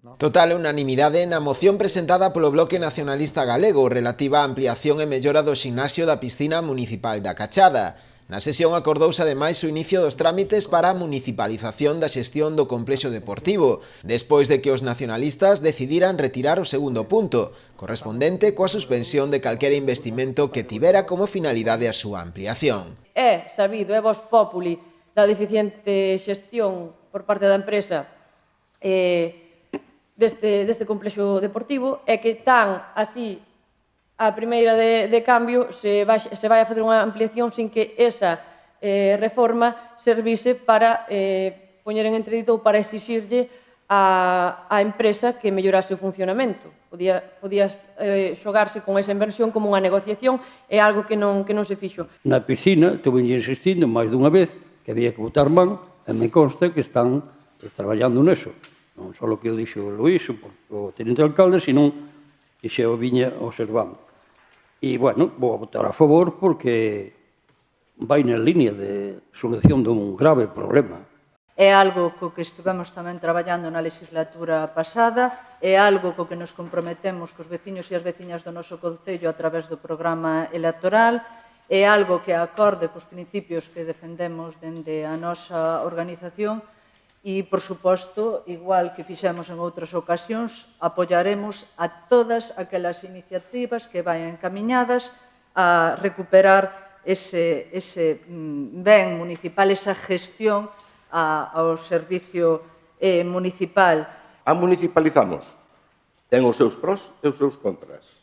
Total unanimidade na moción presentada polo Bloque Nacionalista Galego relativa á ampliación e mellora do ximnasio da piscina municipal da Cachada. Na sesión acordouse ademais o inicio dos trámites para a municipalización da xestión do complexo deportivo, despois de que os nacionalistas decidiran retirar o segundo punto, correspondente coa suspensión de calquera investimento que tivera como finalidade a súa ampliación. É sabido, é vox populi da deficiente xestión por parte da empresa deste complexo deportivo é que tan así a primeira de cambio se vai a facer unha ampliación sin que esa reforma servise para poñer en entredito ou para exixirlle á empresa que mellorase o funcionamento. Podía xogarse con esa inversión como unha negociación, é algo que non se fixo. Na piscina, estou insistindo máis dunha vez que había que botar man, e me consta que están traballando neso. Non só o que eu dixo o Luís, o tenente alcalde, senón que xa o viña observando. E, bueno, vou a votar a favor porque vai na línea de solución dun grave problema. É algo co que estivemos tamén traballando na legislatura pasada, é algo co que nos comprometemos cos veciños e as veciñas do noso concello a través do programa electoral, é algo que acorde cos principios que defendemos dende a nosa organización e, por suposto, igual que fixemos en outras ocasións, apoiaremos a todas aquelas iniciativas que vayan encaminhadas a recuperar ese ben municipal, esa gestión ao servicio municipal. A municipalizamos. Ten os seus prós e os seus contras.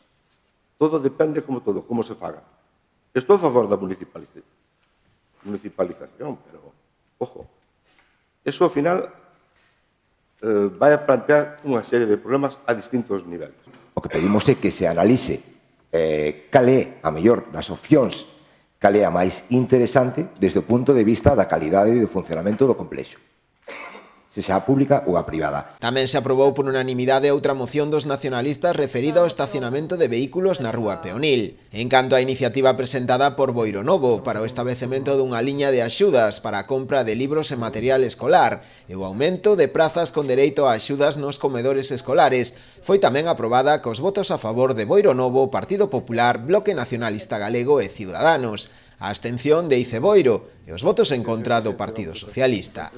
Todo depende como se faga. Estou a favor da municipalización, pero, ojo, eso, ao final, vai a plantear unha serie de problemas a distintos niveles. O que pedimos é que se analice cal é a mellor das opcións, cal é a máis interesante desde o punto de vista da calidade e do funcionamento do complexo, sexa a pública ou a privada. Tamén se aprobou por unanimidade outra moción dos nacionalistas referida ao estacionamento de vehículos na Rúa Peonil. En canto á iniciativa presentada por Boiro Novo para o establecemento dunha liña de axudas para a compra de libros e material escolar e o aumento de prazas con dereito a axudas nos comedores escolares, foi tamén aprobada cos votos a favor de Boiro Novo, Partido Popular, Bloque Nacionalista Galego e Ciudadanos, a abstención de Ice Boiro e os votos en contra do Partido Socialista.